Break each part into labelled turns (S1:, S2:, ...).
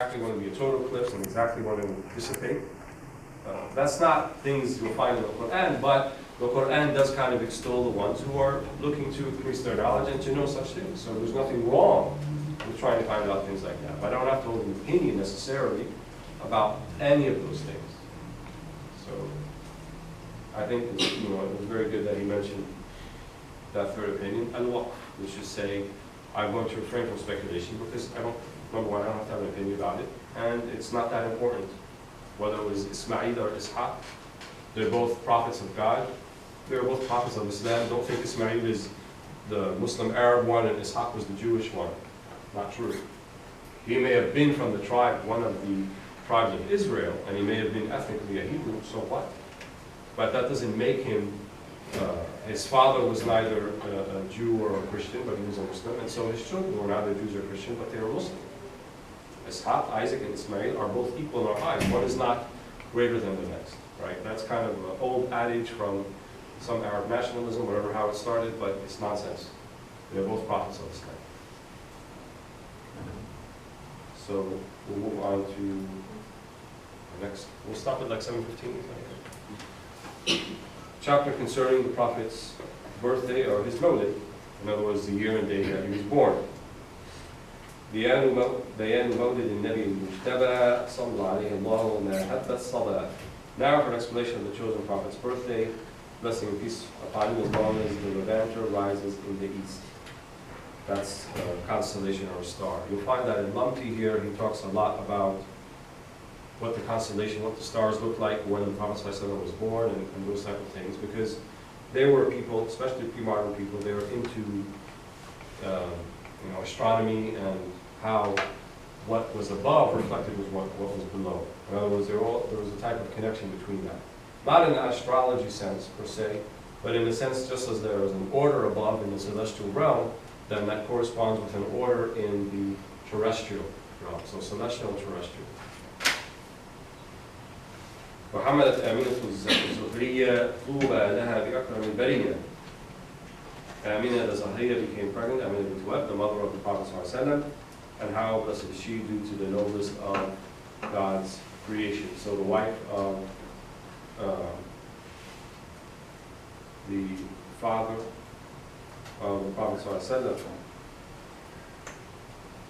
S1: exactly when to be a total eclipse and exactly when it will dissipate. That's not things you'll find in the Quran, but the Quran does kind of extol the ones who are looking to increase their knowledge and to know such things. So there's nothing wrong with trying to find out things like that. But I don't have to hold an opinion necessarily about any of those things. So I think it was very good that he mentioned that third opinion, al-waqf, which is saying, I'm going to refrain from speculation because number one, I don't have to have an opinion about it, and it's not that important. Whether it was Ismail or Ishaq, they're both prophets of God. They're both prophets of Islam. Don't think Ismail is the Muslim Arab one and Ishaq was the Jewish one. Not true. He may have been from the tribe, one of the tribes of Israel, and he may have been ethnically a Hebrew, so what? But that doesn't make him, his father was neither a Jew or a Christian, but he was a Muslim, and so his children were neither Jews or Christian, but they were Muslim. Ishaq, Isaac, and Ismail are both equal in our eyes. One is not greater than the next, right? That's kind of an old adage from some Arab nationalism, whatever how it started, but it's nonsense. They're both prophets of Islam. So we'll move on to the next. We'll stop at like 7:15. Chapter concerning the Prophet's birthday or his Mawlid. In other words, the year and day that he was born. بيان مولد النبي المجتبى صلى عليه الله وما حب الصلاة. Now for an explanation of the chosen prophet's birthday, blessing and peace upon him as long as the levanter rises in the east. That's a constellation or a star. You'll find that in Lamti here, he talks a lot about what the constellation, what the stars look like when the Prophet ﷺ was born and those type of things, because they were people, especially pre-modern people, they were into astronomy and how what was above reflected was what was below. In other words, there was a type of connection between that. Not in the astrology sense, per se, but in the sense just as there is an order above in the celestial realm, then that corresponds with an order in the terrestrial realm. So celestial and terrestrial. وحملت آمنة الزهرية طوبى لها بأكرم البرية. Amina the Zahriya became pregnant, Amina bint Wahb, the mother of the Prophet ﷺ, and how blessed is she due to the noblest of God's creation. So the wife of the father of the Prophet ﷺ.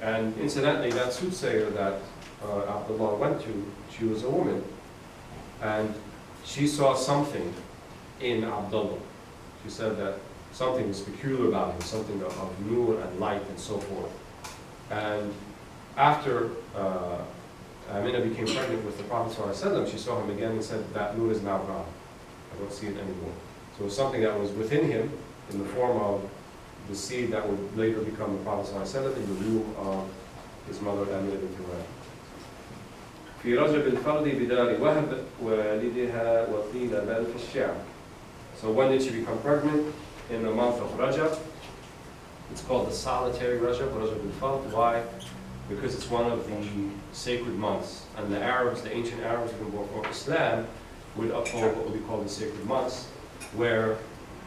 S1: And incidentally, that soothsayer that Abdullah went to, she was a woman. And she saw something in Abdullah. She said that something was peculiar about him, something of nur and light and so forth. And after Amina became pregnant with the Prophet ﷺ, she saw him again and said, that nur is now gone. I don't see it anymore. So it was something that was within him in the form of the seed that would later become the Prophet ﷺ in the womb of his mother Amina bint Wahb. في رجب الفرد بدار وهب والدها وقيل بل في الشعب. So when did she become pregnant? In the month of Rajab. It's called the solitary Rajab, Rajab al-Fard. Why? Because it's one of the sacred months. And the Arabs, the ancient Arabs even before Islam, would uphold what would be called the sacred months, where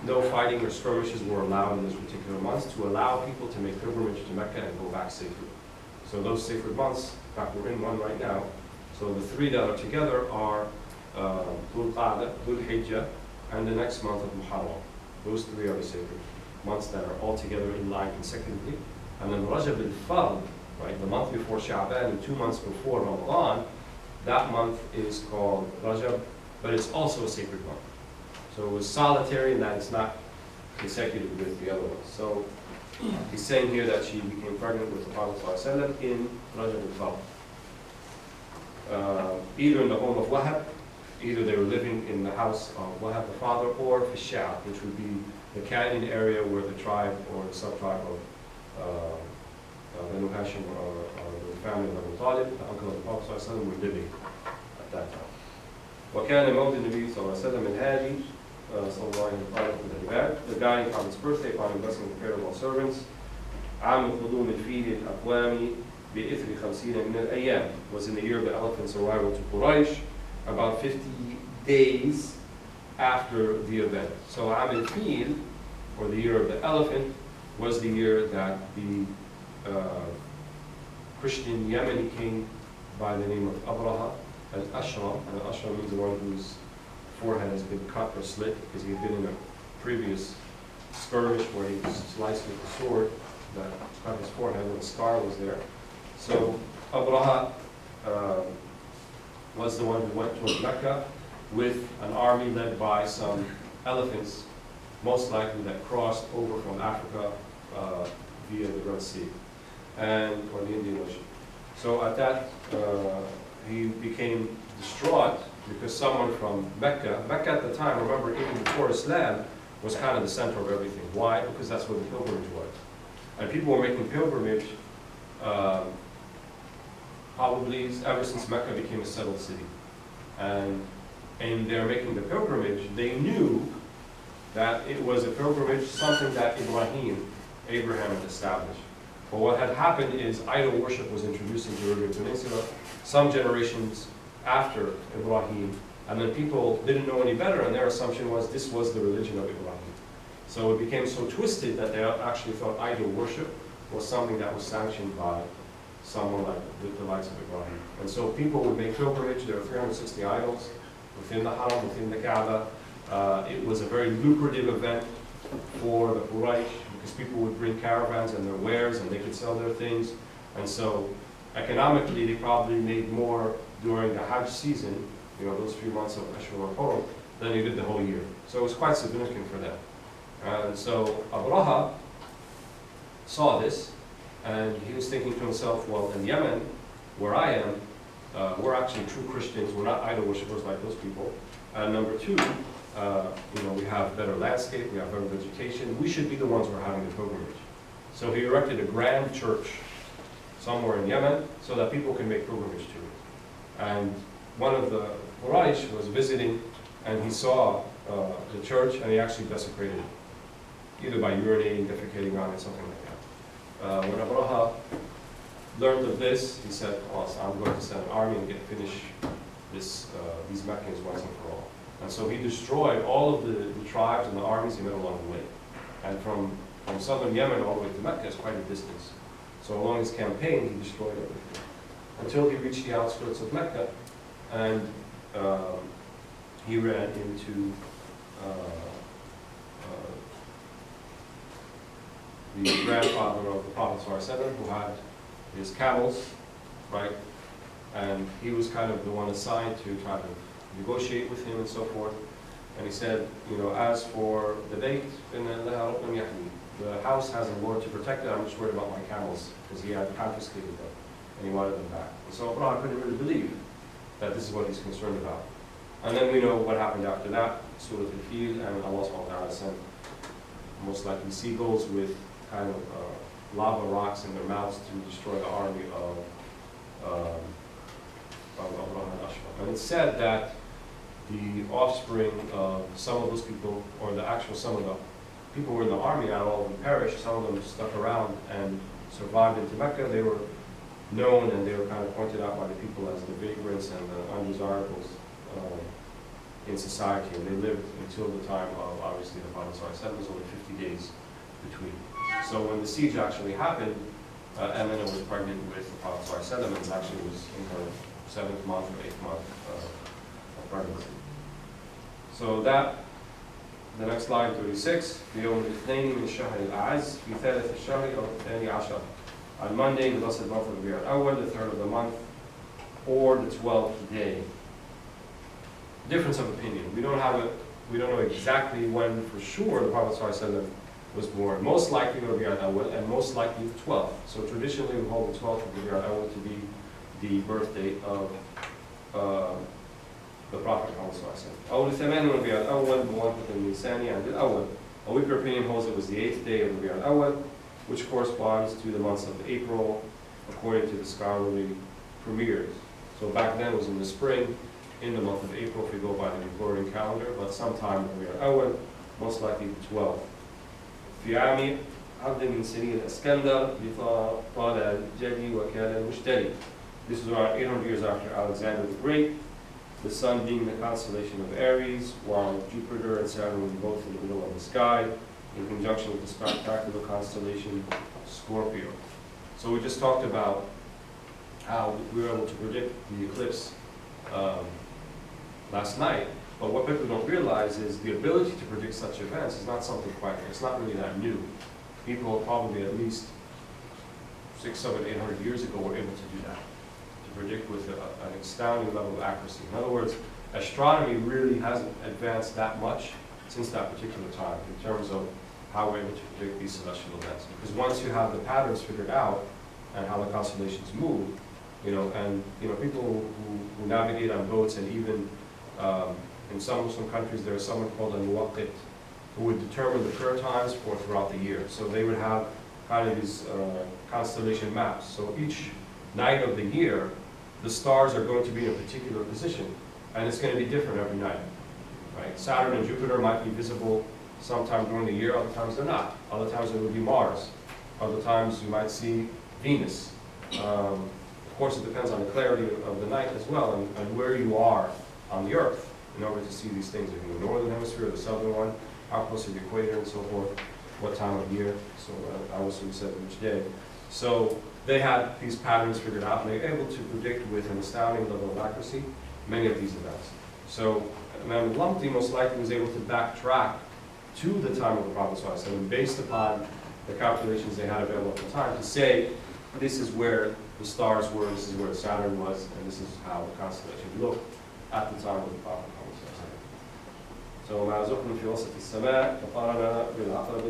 S1: no fighting or skirmishes were allowed in those particular months to allow people to make pilgrimage to Mecca and go back safely. So those sacred months, in fact we're in one right now, so the three that are together are Dhul Qa'dah, Dhul Hijjah, and the next month of Muharram. Those three are the sacred months that are all together in line consecutively. And then Rajab al-Fard, right, the month before Sha'ban and 2 months before Ramadan, that month is called Rajab, but it's also a sacred month. So it was solitary in that it's not consecutive with the other ones. So he's saying here that she became pregnant with the Prophet ﷺ in Rajab al-Fard. Either in the home of Wahab, either they were living in the house of Wahab the father, or Fishab, which would be the canyon area where the tribe or the sub-tribe of Banu Hashim or the family of Abu Talib, the uncle of the Prophet ﷺ, were living at that time. وكان مولد النبي صلى الله عليه وسلم الهادي صلى الله عليه وسلم the guiding Prophet's birthday, upon him blessing the prayer of all servants. عام قدوم الفيل الأقوام بإثر 50 من الأيام was in the year of the elephant's arrival to Quraysh, about 50 days after the event. So Am al-Fil, or the year of the elephant, was the year that the Christian Yemeni king by the name of Abraha al-Ashram, and al-Ashram means the one whose forehead has been cut or slit, because he had been in a previous skirmish where he was sliced with a sword that cut his forehead, and a scar was there. So Abraha was the one who went towards Mecca with an army led by some elephants, most likely that crossed over from Africa via the Red Sea or the Indian Ocean. So at that, he became distraught because someone from Mecca at the time, remember, even before Islam, was kind of the center of everything. Why? Because that's where the pilgrimage was. And people were making pilgrimage probably ever since Mecca became a settled city. And they're making the pilgrimage, they knew that it was a pilgrimage, something that Abraham had established. But what had happened is idol worship was introduced into the Arabian Peninsula some generations after Ibrahim, and then people didn't know any better, and their assumption was this was the religion of Ibrahim. So it became so twisted that they actually thought idol worship was something that was sanctioned by someone like the likes of Ibrahim. And so people would make pilgrimage. There were 360 idols within the Haram, within the Kaaba. It was a very lucrative event for the Quraysh because people would bring caravans and their wares and they could sell their things. And so economically, they probably made more during the Hajj season, you know, those few months of Ashur and Hurum, than they did the whole year. So it was quite significant for them. And so Abraha saw this, and he was thinking to himself, well, in Yemen, where I am, we're actually true Christians. We're not idol worshippers like those people. And number two, you know, we have better landscape, we have better vegetation. We should be the ones who are having the pilgrimage. So he erected a grand church somewhere in Yemen so that people can make pilgrimage to it. And one of the Quraysh was visiting, and he saw the church, and he actually desecrated it, either by urinating, defecating on it, something like that. When Abraha learned of this, he said, oh, so I'm going to send an army and finish these Meccans once and for all. And so he destroyed all of the tribes and the armies he met along the way. And from southern Yemen all the way to Mecca is quite a distance. So along his campaign, he destroyed everything until he reached the outskirts of Mecca, and he ran into the grandfather of the Prophet ﷺ, who had his camels, right? And he was kind of the one assigned to try to negotiate with him and so forth. And he said, you know, as for the date, the house has a Lord to protect it. I'm just worried about my camels, because he had confiscated them and he wanted them back. And so Abraha couldn't really believe that this is what he's concerned about. And then we know what happened after that. Surah Al-Fil, and Allah subhanahu wa ta'ala sent most likely seagulls with kind of lava rocks in their mouths to destroy the army of Abraha al-Ashram. And it's said that the offspring of some of those people, or some of the people who were in the army, not all of them perished. Some of them stuck around and survived into Mecca. They were known and they were kind of pointed out by the people as the vagrants and the undesirables in society. And they lived until the time of, obviously, the Prophet ﷺ. It was only 50 days between. So when the siege actually happened, Amina was pregnant with the Prophet ﷺ, and actually was in her 7th month or 8th month of pregnancy. So that, the next slide, 36, يوم الاثنين من الشهر الأعز في ثالث الشهر أو الثاني عشر. On Monday, the blessed month of Rabi'ul Awwal, the 3rd of the month, or the 12th day. Difference of opinion. We don't know exactly when for sure the Prophet ﷺ was born. Most likely Rabi'ul Awwal, and most likely the 12th. So traditionally we hold the 12th of Rabi'ul Awwal to be the birth date of the Prophet ﷺ. أول ثمان ربيع الأول موافق من ثاني عند الأول. A weaker opinion holds it was the 8th day of Rabi'ul Awwal, which corresponds to the months of April, according to the scholarly premiers. So back then it was in the spring, in the month of April, if we go by the Gregorian calendar, but sometime in Rabi'ul Awwal, most likely the 12th. في عام عبد من سنين الإسكندر طال الجدي وكان المشتري. This is around 800 years after Alexander the Great, the sun being the constellation of Aries, while Jupiter and Saturn were both in the middle of the sky, in conjunction with the spectacular constellation Scorpio. So we just talked about how we were able to predict the eclipse last night. But what people don't realize is the ability to predict such events is not something quite, it's not really that new. People probably at least 600, 700, 800 years ago were able to do that, to predict with an astounding level of accuracy. In other words, astronomy really hasn't advanced that much since that particular time in terms of how we're able to predict these celestial events. Because once you have the patterns figured out and how the constellations move, and people who navigate on boats, and even in some Muslim countries there's someone called a muwaqqit who would determine the prayer times for throughout the year. So they would have kind of these constellation maps. So each night of the year, the stars are going to be in a particular position, and it's going to be different every night. Right? Saturn and Jupiter might be visible sometime during the year, other times they're not. Other times it will be Mars. Other times you might see Venus. Of course, it depends on the clarity of the night as well, and where you are on the Earth in order to see these things. If you're in the northern hemisphere or the southern one, how close to the equator and so forth, what time of year. So obviously we said which day. So they had these patterns figured out, and they were able to predict with an astounding level of accuracy many of these events. So Imam Lamti most likely was able to backtrack to the time of the Prophet ﷺ based upon the calculations they had available at the time to say this is where the stars were, this is where Saturn was, and this is how the constellation looked at the time of the Prophet ﷺ. So مع زحل في وسط السماء فقارن بالعقرب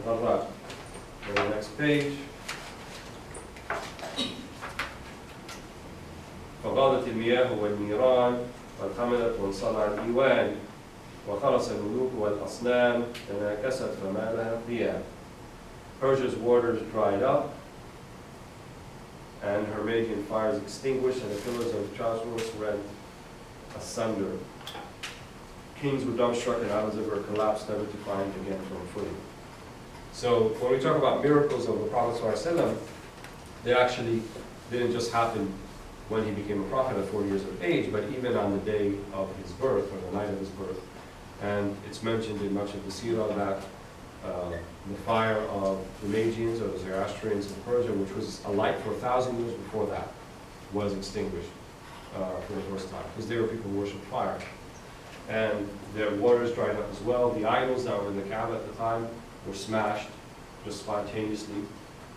S1: الغراء. Go to the next page. فغادت المياه والنيران وانحملت وانصلع الإيوان وخرس الملوك والأصنام تناكست فمالها القيام. Persia's waters dried up, and her radiant fires extinguished, and the pillars of Chosroes rent asunder. Kings were dumbstruck, and islands of her collapsed, never to find again from footing. So when we talk about miracles of the Prophet ﷺ, they actually didn't just happen when he became a prophet at 4 years of age, but even on the day of his birth, or the night of his birth. And it's mentioned in much of the Seera that the fire of the Magians, or the Zoroastrians in Persia, which was alight for 1,000 years before that, was extinguished for the first time, because they were people who worshiped fire. And their waters dried up as well. The idols that were in the Kaaba at the time were smashed just spontaneously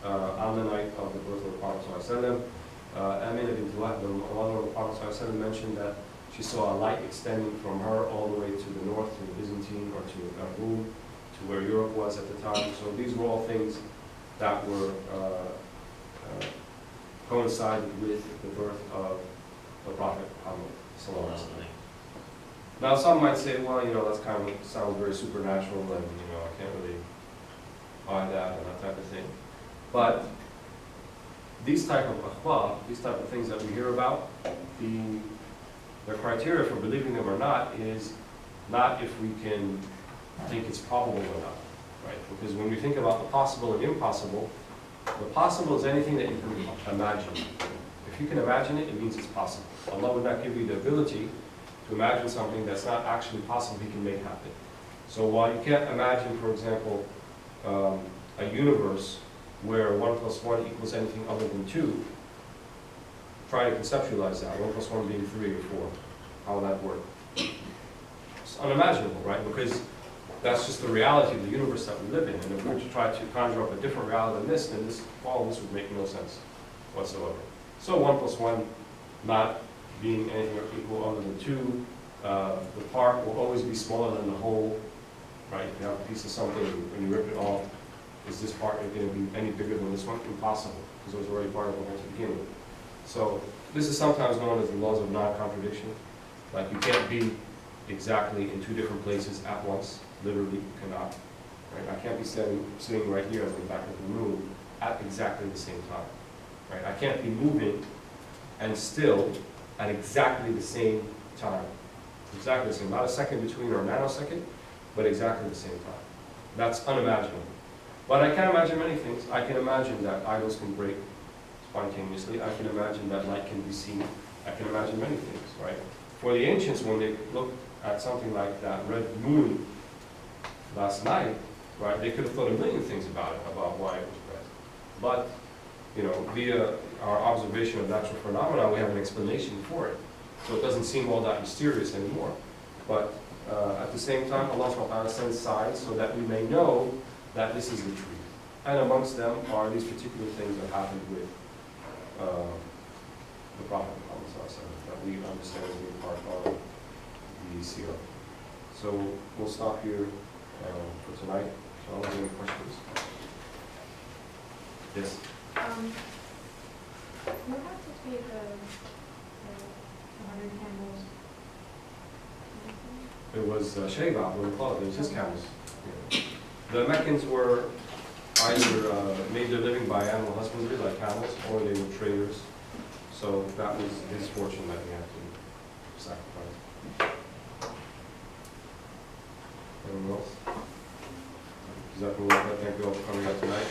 S1: on the night of the birth of the Prophet ﷺ. Amina bint Wahb, the mother of the Prophet ﷺ, mentioned that she saw a light extending from her all the way to the north, to the Byzantine, or to Rome, to where Europe was at the time. So these were all things that were coincided with the birth of the Prophet Muhammad sallallahu alaihi wasallam. Now some might say, well, that's kind of sounds very supernatural, and I can't really buy that and that type of thing. But these type of akhbar, these type of things that we hear about, the criteria for believing them or not is not if we can think it's probable or not, right? Because when we think about the possible and impossible, the possible is anything that you can imagine. If you can imagine it, it means it's possible. Allah would not give you the ability to imagine something that's not actually possible He can make happen. So while you can't imagine, for example, a universe where 1 + 1 equals anything other than 2, try to conceptualize that, 1 + 1 being 3 or 4, how will that work? It's unimaginable, right? Because that's just the reality of the universe that we live in. And if we were to try to conjure up a different reality than this, then all of this would make no sense whatsoever. So 1 + 1 not being anything equal other than 2, the part will always be smaller than the whole, right? If you have a piece of something, when you rip it off, is this part going to be any bigger than this one? Impossible, because it was already part of the whole to begin with. So this is sometimes known as the laws of non-contradiction. Like you can't be exactly in 2 different places at once. Literally, you cannot. Right? I can't be sitting right here in the back of the room at exactly the same time. Right? I can't be moving and still at exactly the same time. Exactly the same. Not a second between or a nanosecond, but exactly the same time. That's unimaginable. But I can imagine many things. I can imagine that idols can break spontaneously. I can imagine that light can be seen. I can imagine many things, right? For the ancients, when they looked at something like that red moon last night, right, they could have thought a million things about it, about why it was red. But, our observation of natural phenomena, we have an explanation for it. So it doesn't seem all that mysterious anymore. But at the same time, Allah subhanahu wa ta'ala sends signs so that we may know that this is the truth. And amongst them are these particular things that happened with the Prophet Muhammad that we understand as being part of the Seera. So we'll stop here for tonight. So I don't have any questions. Yes?
S2: You have to take the 100 camels.
S1: It was Shaykh, it was his camels. Yeah. The Meccans were either made their living by animal husbandry, like camels, or they were traders. So that was his fortune that he had to sacrifice. Anyone else? Does that mean that thank you all for coming out tonight?